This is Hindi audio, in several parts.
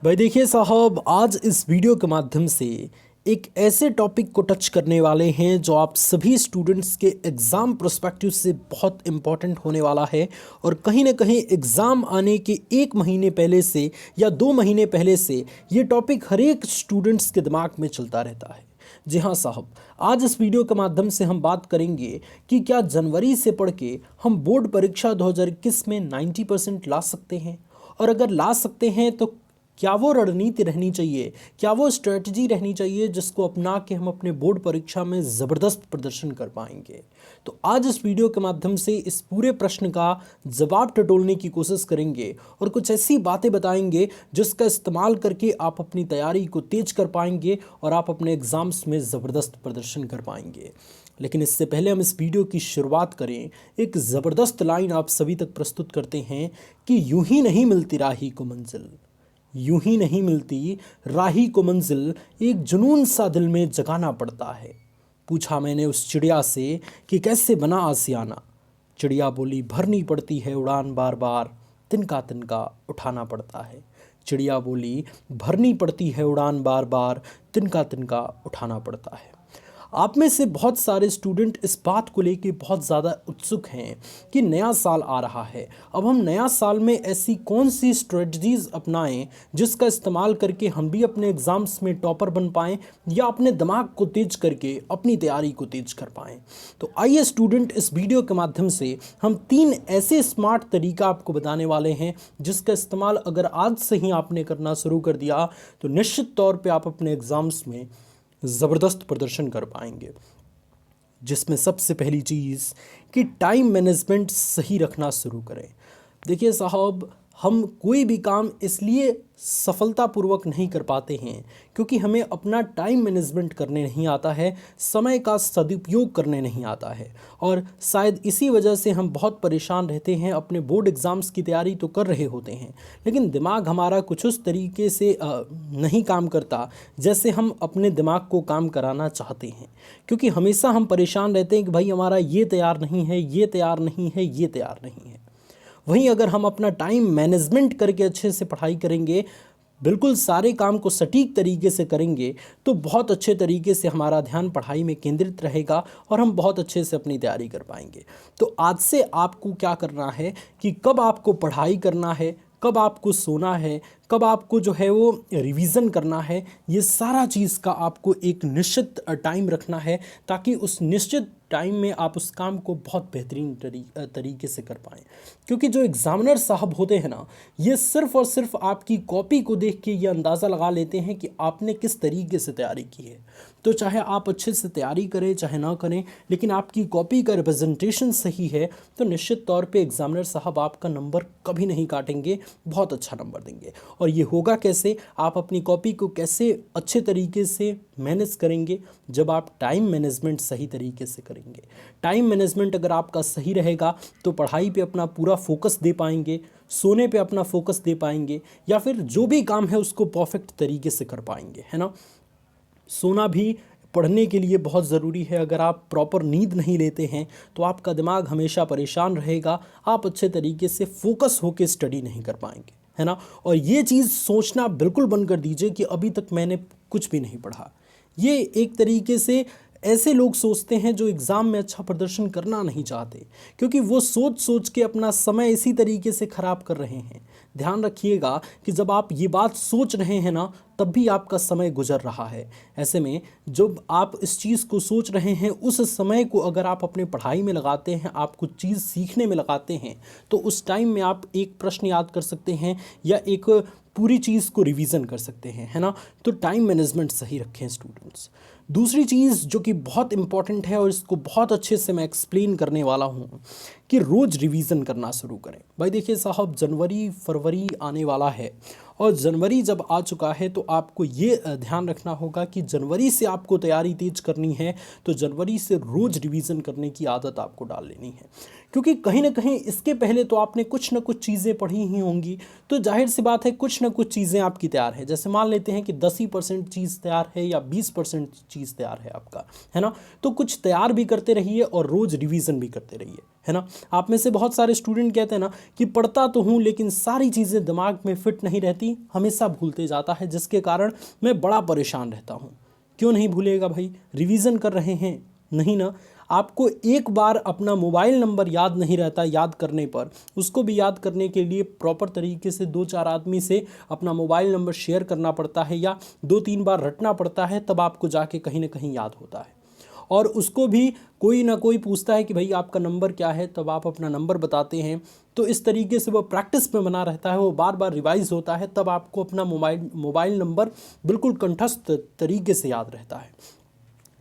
भाई देखिए साहब, आज इस वीडियो के माध्यम से एक ऐसे टॉपिक को टच करने वाले हैं जो आप सभी स्टूडेंट्स के एग्ज़ाम प्रोस्पेक्टिव से बहुत इम्पॉर्टेंट होने वाला है। और कहीं ना कहीं एग्ज़ाम आने के एक महीने पहले से या 2 महीने पहले से ये टॉपिक हर एक स्टूडेंट्स के दिमाग में चलता रहता है। जी हाँ साहब, आज इस वीडियो के माध्यम से हम बात करेंगे कि क्या जनवरी से पढ़ के हम बोर्ड परीक्षा 2021 में 90% ला सकते हैं, और अगर ला सकते हैं तो क्या वो रणनीति रहनी चाहिए, क्या वो स्ट्रेटजी रहनी चाहिए जिसको अपना के हम अपने बोर्ड परीक्षा में ज़बरदस्त प्रदर्शन कर पाएंगे। तो आज इस वीडियो के माध्यम से इस पूरे प्रश्न का जवाब टटोलने की कोशिश करेंगे और कुछ ऐसी बातें बताएंगे जिसका इस्तेमाल करके आप अपनी तैयारी को तेज कर पाएंगे और आप अपने एग्ज़ाम्स में ज़बरदस्त प्रदर्शन कर पाएंगे। लेकिन इससे पहले हम इस वीडियो की शुरुआत करें, एक ज़बरदस्त लाइन आप सभी तक प्रस्तुत करते हैं कि यूं ही नहीं मिलती राही को मंजिल, यूं ही नहीं मिलती राही को मंजिल, एक जुनून सा दिल में जगाना पड़ता है। पूछा मैंने उस चिड़िया से कि कैसे बना आसियाना। चिड़िया बोली भरनी पड़ती है उड़ान बार बार, तिनका तिनका उठाना पड़ता है। चिड़िया बोली भरनी पड़ती है उड़ान बार बार, तिनका तिनका उठाना पड़ता है। आप में से बहुत सारे स्टूडेंट इस बात को लेके बहुत ज़्यादा उत्सुक हैं कि नया साल आ रहा है, अब हम नया साल में ऐसी कौन सी स्ट्रेटजीज़ अपनाएं जिसका इस्तेमाल करके हम भी अपने एग्ज़ाम्स में टॉपर बन पाएं या अपने दिमाग को तेज करके अपनी तैयारी को तेज कर पाएं। तो आइए स्टूडेंट, इस वीडियो के माध्यम से हम 3 ऐसे स्मार्ट तरीका आपको बताने वाले हैं जिसका इस्तेमाल अगर आज से ही आपने करना शुरू कर दिया तो निश्चित तौर पर आप अपने एग्ज़ाम्स में ज़बरदस्त प्रदर्शन कर पाएंगे। जिसमें सबसे पहली चीज़ कि टाइम मैनेजमेंट सही रखना शुरू करें। देखिए साहब, हम कोई भी काम इसलिए सफलतापूर्वक नहीं कर पाते हैं क्योंकि हमें अपना टाइम मैनेजमेंट करने नहीं आता है, समय का सदुपयोग करने नहीं आता है। और शायद इसी वजह से हम बहुत परेशान रहते हैं। अपने बोर्ड एग्ज़ाम्स की तैयारी तो कर रहे होते हैं लेकिन दिमाग हमारा कुछ उस तरीके से नहीं काम करता जैसे हम अपने दिमाग को काम कराना चाहते हैं, क्योंकि हमेशा हम परेशान रहते हैं कि भाई हमारा ये तैयार नहीं है, ये तैयार नहीं है, ये तैयार नहीं है। वहीं अगर हम अपना टाइम मैनेजमेंट करके अच्छे से पढ़ाई करेंगे, बिल्कुल सारे काम को सटीक तरीके से करेंगे, तो बहुत अच्छे तरीके से हमारा ध्यान पढ़ाई में केंद्रित रहेगा और हम बहुत अच्छे से अपनी तैयारी कर पाएंगे। तो आज से आपको क्या करना है कि कब आपको पढ़ाई करना है, कब आपको सोना है, कब आपको जो है वो रिवीज़न करना है, ये सारा चीज़ का आपको एक निश्चित टाइम रखना है ताकि उस निश्चित टाइम में आप उस काम को बहुत बेहतरीन तरीके से कर पाएँ। क्योंकि जो एग्ज़ामिनर साहब होते हैं ना, ये सिर्फ़ और सिर्फ आपकी कॉपी को देख के ये अंदाज़ा लगा लेते हैं कि आपने किस तरीके से तैयारी की है। तो चाहे आप अच्छे से तैयारी करें चाहे ना करें, लेकिन आपकी कॉपी का रिप्रेजेंटेशन सही है तो निश्चित तौर पे एग्ज़ामिनर साहब आपका नंबर कभी नहीं काटेंगे, बहुत अच्छा नंबर देंगे। और ये होगा कैसे, आप अपनी कॉपी को कैसे अच्छे तरीके से मैनेज करेंगे, जब आप टाइम मैनेजमेंट सही तरीके से करेंगे। टाइम मैनेजमेंट अगर आपका सही रहेगा तो पढ़ाई पे अपना पूरा फोकस दे पाएंगे, सोने पे अपना फोकस दे पाएंगे, या फिर जो भी काम है उसको परफेक्ट तरीके से कर पाएंगे, है ना। सोना भी पढ़ने के लिए बहुत ज़रूरी है। अगर आप प्रॉपर नींद नहीं लेते हैं तो आपका दिमाग हमेशा परेशान रहेगा, आप अच्छे तरीके से फोकस होकर स्टडी नहीं कर पाएंगे, है ना। और ये चीज़ सोचना बिल्कुल बंद कर दीजिए कि अभी तक मैंने कुछ भी नहीं पढ़ा। ये एक तरीके से ऐसे लोग सोचते हैं जो एग्ज़ाम में अच्छा प्रदर्शन करना नहीं चाहते, क्योंकि वो सोच सोच के अपना समय इसी तरीके से ख़राब कर रहे हैं। ध्यान रखिएगा कि जब आप ये बात सोच रहे हैं ना, तब भी आपका समय गुजर रहा है। ऐसे में जब आप इस चीज़ को सोच रहे हैं, उस समय को अगर आप अपने पढ़ाई में लगाते हैं, आप कुछ चीज़ सीखने में लगाते हैं, तो उस टाइम में आप एक प्रश्न याद कर सकते हैं या एक पूरी चीज़ को रिवीज़न कर सकते हैं, है ना। तो टाइम मैनेजमेंट सही रखें स्टूडेंट्स। दूसरी चीज़ जो कि बहुत इंपॉर्टेंट है और इसको बहुत अच्छे से मैं एक्सप्लेन करने वाला हूँ कि रोज़ रिवीज़न करना शुरू करें। भाई देखिए साहब, जनवरी फरवरी आने वाला है और जनवरी जब आ चुका है तो आपको ये ध्यान रखना होगा कि जनवरी से आपको तैयारी तेज करनी है, तो जनवरी से रोज़ रिवीज़न करने की आदत आपको डाल लेनी है। क्योंकि कहीं ना कहीं इसके पहले तो आपने कुछ ना कुछ चीज़ें पढ़ी ही होंगी, तो जाहिर सी बात है कुछ ना कुछ चीज़ें आपकी तैयार है। जैसे मान लेते हैं कि 10% चीज़ तैयार है या 20% चीज़ तैयार है आपका, है ना। तो कुछ तैयार भी करते रहिए और रोज़ रिवीजन भी करते रहिए, है ना। आप में से बहुत सारे स्टूडेंट कहते हैं ना कि पढ़ता तो हूँ लेकिन सारी चीज़ें दिमाग में फिट नहीं रहती, हमेशा भूलते जाता है, जिसके कारण मैं बड़ा परेशान रहता हूँ। क्यों नहीं भूलेगा भाई, रिवीजन कर रहे हैं नहीं ना। आपको एक बार अपना मोबाइल नंबर याद नहीं रहता याद करने पर, उसको भी याद करने के लिए प्रॉपर तरीके से 2-4 आदमी से अपना मोबाइल नंबर शेयर करना पड़ता है या 2-3 बार रटना पड़ता है, तब आपको जाके कहीं ना कहीं याद होता है। और उसको भी कोई ना कोई पूछता है कि भाई आपका नंबर क्या है, तब आप अपना नंबर बताते हैं। तो इस तरीके से वो प्रैक्टिस में बना रहता है, वो बार बार रिवाइज होता है, तब आपको अपना मोबाइल नंबर बिल्कुल कंठस्थ तरीके से याद रहता है।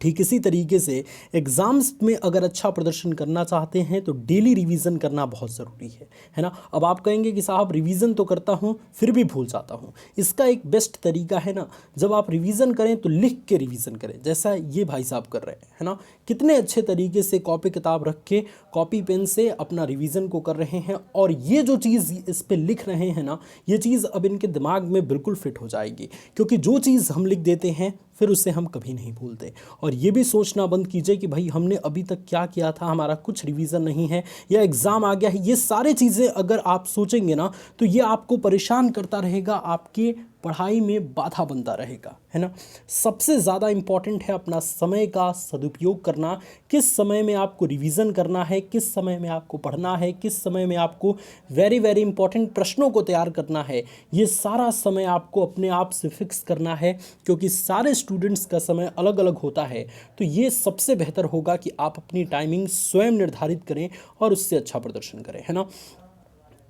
ठीक इसी तरीके से एग्ज़ाम्स में अगर अच्छा प्रदर्शन करना चाहते हैं तो डेली रिवीजन करना बहुत ज़रूरी है ना। अब आप कहेंगे कि साहब रिवीजन तो करता हूँ फिर भी भूल जाता हूँ। इसका एक बेस्ट तरीका है ना, जब आप रिवीजन करें तो लिख के रिवीजन करें, जैसा ये भाई साहब कर रहे हैं, है ना। कितने अच्छे तरीके से कॉपी किताब रख के कॉपी पेन से अपना रिवीजन को कर रहे हैं, और ये जो चीज़ इस पर लिख रहे हैं ना, ये चीज़ अब इनके दिमाग में बिल्कुल फिट हो जाएगी, क्योंकि जो चीज़ हम लिख देते हैं फिर उसे हम कभी नहीं भूलते। और ये भी सोचना बंद कीजिए कि भाई हमने अभी तक क्या किया था, हमारा कुछ रिवीजन नहीं है या एग्ज़ाम आ गया है। ये सारी चीज़ें अगर आप सोचेंगे ना तो ये आपको परेशान करता रहेगा, आपके पढ़ाई में बाधा बनता रहेगा, है ना। सबसे ज़्यादा इम्पॉर्टेंट है अपना समय का सदुपयोग करना। किस समय में आपको रिवीजन करना है, किस समय में आपको पढ़ना है, किस समय में आपको वेरी वेरी इंपॉर्टेंट प्रश्नों को तैयार करना है, ये सारा समय आपको अपने आप से फिक्स करना है, क्योंकि सारे स्टूडेंट्स का समय अलग अलग होता है। तो ये सबसे बेहतर होगा कि आप अपनी टाइमिंग स्वयं निर्धारित करें और उससे अच्छा प्रदर्शन करें, है ना।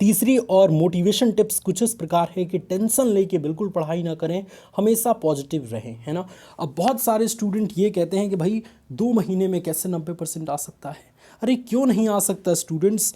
तीसरी और मोटिवेशन टिप्स कुछ इस प्रकार है कि टेंशन लेके बिल्कुल पढ़ाई ना करें, हमेशा पॉजिटिव रहें, है ना। अब बहुत सारे स्टूडेंट ये कहते हैं कि भाई 2 महीने में कैसे 90% आ सकता है। अरे क्यों नहीं आ सकता स्टूडेंट्स,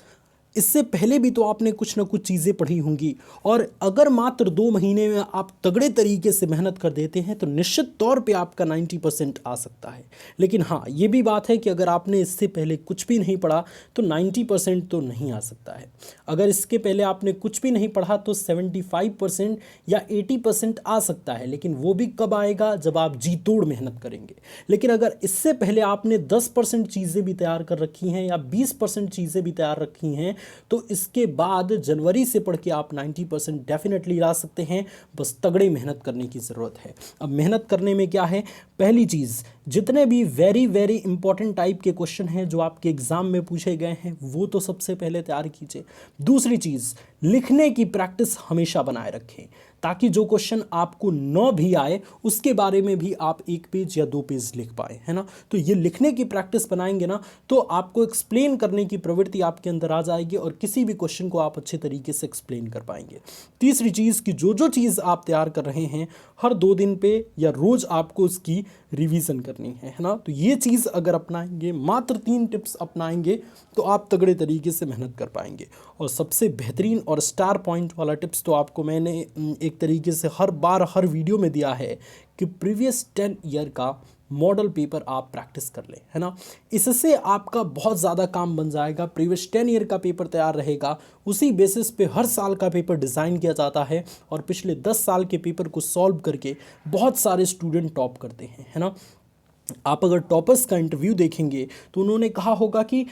इससे पहले भी तो आपने कुछ ना कुछ चीज़ें पढ़ी होंगी, और अगर मात्र 2 महीने में आप तगड़े तरीके से मेहनत कर देते हैं तो निश्चित तौर पे आपका 90% आ सकता है। लेकिन हाँ, ये भी बात है कि अगर आपने इससे पहले कुछ भी नहीं पढ़ा तो 90% तो नहीं आ सकता है। अगर इसके पहले आपने कुछ भी नहीं पढ़ा तो 75% या 80% आ सकता है, लेकिन वो भी कब आएगा, जब आप जी तोड़ मेहनत करेंगे। लेकिन अगर इससे पहले आपने 10% चीज़ें भी तैयार कर रखी हैं या 20% चीज़ें भी तैयार रखी हैं, तो इसके बाद जनवरी से पढ़ के आप 90% डेफिनेटली ला सकते हैं। बस तगड़ी मेहनत करने की ज़रूरत है। अब मेहनत करने में क्या है, पहली चीज़, जितने भी वेरी वेरी इंपॉर्टेंट टाइप के क्वेश्चन हैं जो आपके एग्ज़ाम में पूछे गए हैं वो तो सबसे पहले तैयार कीजिए। दूसरी चीज़, लिखने की प्रैक्टिस हमेशा बनाए रखें, ताकि जो क्वेश्चन आपको न भी आए उसके बारे में भी आप 1 पेज या 2 पेज लिख पाए, है ना। तो ये लिखने की प्रैक्टिस बनाएंगे ना तो आपको एक्सप्लेन करने की प्रवृत्ति आपके अंदर आ जाएगी और किसी भी क्वेश्चन को आप अच्छे तरीके से एक्सप्लेन कर पाएंगे। तीसरी चीज़ कि जो चीज़ आप तैयार कर रहे हैं हर 2 दिन पे या रोज़ आपको उसकी रिवीजन करनी है ना। तो ये चीज़ अगर अपनाएंगे, मात्र 3 टिप्स अपनाएंगे तो आप तगड़े तरीके से मेहनत कर पाएंगे। और सबसे बेहतरीन और स्टार पॉइंट वाला टिप्स तो आपको मैंने एक तरीके से हर बार हर वीडियो में दिया है कि प्रीवियस 10 ईयर का मॉडल पेपर आप प्रैक्टिस कर लें, है ना। इससे आपका बहुत ज़्यादा काम बन जाएगा। प्रीवियस 10 ईयर का पेपर तैयार रहेगा, उसी बेसिस पे हर साल का पेपर डिज़ाइन किया जाता है और पिछले 10 साल के पेपर को सॉल्व करके बहुत सारे स्टूडेंट टॉप करते हैं, है ना। आप अगर टॉपर्स का इंटरव्यू देखेंगे तो उन्होंने कहा होगा कि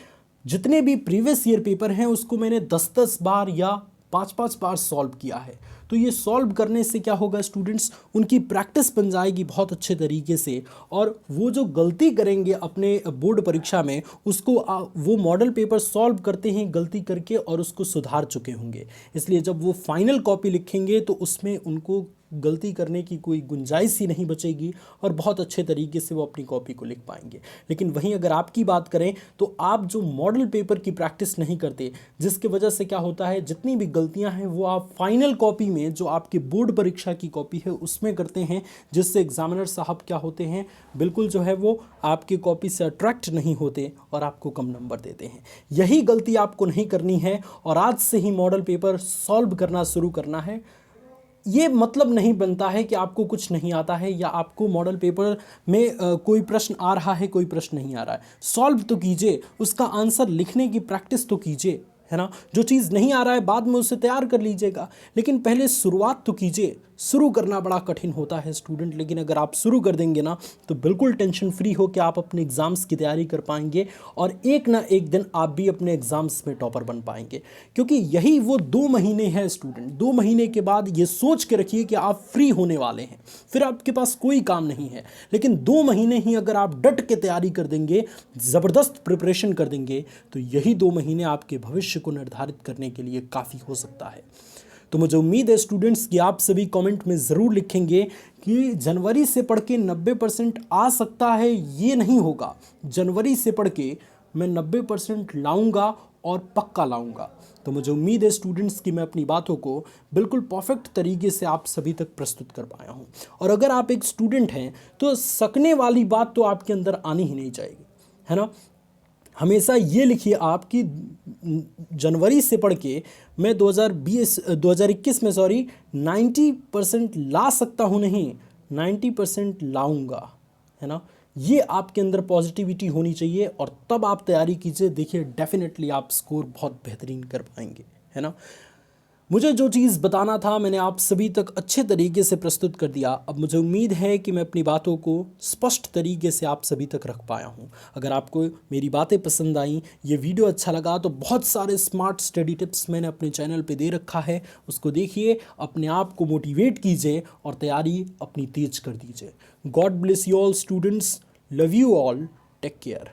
जितने भी प्रीवियस ईयर पेपर हैं उसको मैंने 10-10 बार या 5-5 बार सॉल्व किया है। तो ये सॉल्व करने से क्या होगा स्टूडेंट्स, उनकी प्रैक्टिस बन जाएगी बहुत अच्छे तरीके से, और वो जो गलती करेंगे अपने बोर्ड परीक्षा में उसको वो मॉडल पेपर सॉल्व करते हैं गलती करके और उसको सुधार चुके होंगे। इसलिए जब वो फाइनल कॉपी लिखेंगे तो उसमें उनको गलती करने की कोई गुंजाइश ही नहीं बचेगी और बहुत अच्छे तरीके से वो अपनी कॉपी को लिख पाएंगे। लेकिन वहीं अगर आपकी बात करें तो आप जो मॉडल पेपर की प्रैक्टिस नहीं करते, जिसकी वजह से क्या होता है, जितनी भी गलतियां हैं वो आप फाइनल कॉपी में जो आपके बोर्ड परीक्षा की कॉपी है उसमें करते हैं, जिससे एग्जामिनर साहब क्या होते हैं, बिल्कुल जो है वो आपकी कॉपी से अट्रैक्ट नहीं होते और आपको कम नंबर देते हैं। यही गलती आपको नहीं करनी है और आज से ही मॉडल पेपर सॉल्व करना शुरू करना है। ये मतलब नहीं बनता है कि आपको कुछ नहीं आता है या आपको मॉडल पेपर में कोई प्रश्न आ रहा है, कोई प्रश्न नहीं आ रहा है, सॉल्व तो कीजिए, उसका आंसर लिखने की प्रैक्टिस तो कीजिए, है ना। जो चीज़ नहीं आ रहा है बाद में उसे तैयार कर लीजिएगा, लेकिन पहले शुरुआत तो कीजिए। शुरू करना बड़ा कठिन होता है स्टूडेंट, लेकिन अगर आप शुरू कर देंगे ना तो बिल्कुल टेंशन फ्री हो कि आप अपने एग्ज़ाम्स की तैयारी कर पाएंगे और एक ना एक दिन आप भी अपने एग्ज़ाम्स में टॉपर बन पाएंगे। क्योंकि यही वो 2 महीने हैं स्टूडेंट, 2 महीने के बाद ये सोच के रखिए कि आप फ्री होने वाले हैं, फिर आपके पास कोई काम नहीं है। लेकिन 2 महीने ही अगर आप डट के तैयारी कर देंगे, ज़बरदस्त प्रिपरेशन कर देंगे, तो यही 2 महीने आपके भविष्य को निर्धारित करने के लिए काफ़ी हो सकता है। तो मुझे उम्मीद है स्टूडेंट्स कि आप सभी कमेंट में ज़रूर लिखेंगे कि जनवरी से पढ़ के 90% आ सकता है, ये नहीं होगा। जनवरी से पढ़ के मैं 90% लाऊंगा और पक्का लाऊंगा। तो मुझे उम्मीद है स्टूडेंट्स कि मैं अपनी बातों को बिल्कुल परफेक्ट तरीके से आप सभी तक प्रस्तुत कर पाया हूँ। और अगर आप एक स्टूडेंट हैं तो सकने वाली बात तो आपके अंदर आनी ही नहीं चाहिए, है ना। हमेशा ये लिखिए आप कि जनवरी से पढ़ के मैं 2021 में 90% ला सकता हूँ, नहीं 90% लाऊंगा, है ना। ये आपके अंदर पॉजिटिविटी होनी चाहिए और तब आप तैयारी कीजिए, देखिए डेफिनेटली आप स्कोर बहुत बेहतरीन कर पाएंगे, है ना। मुझे जो चीज़ बताना था मैंने आप सभी तक अच्छे तरीके से प्रस्तुत कर दिया। अब मुझे उम्मीद है कि मैं अपनी बातों को स्पष्ट तरीके से आप सभी तक रख पाया हूँ। अगर आपको मेरी बातें पसंद आई, ये वीडियो अच्छा लगा, तो बहुत सारे स्मार्ट स्टडी टिप्स मैंने अपने चैनल पे दे रखा है, उसको देखिए, अपने आप को मोटिवेट कीजिए और तैयारी अपनी तेज कर दीजिए। God bless you all students, love you all, take care.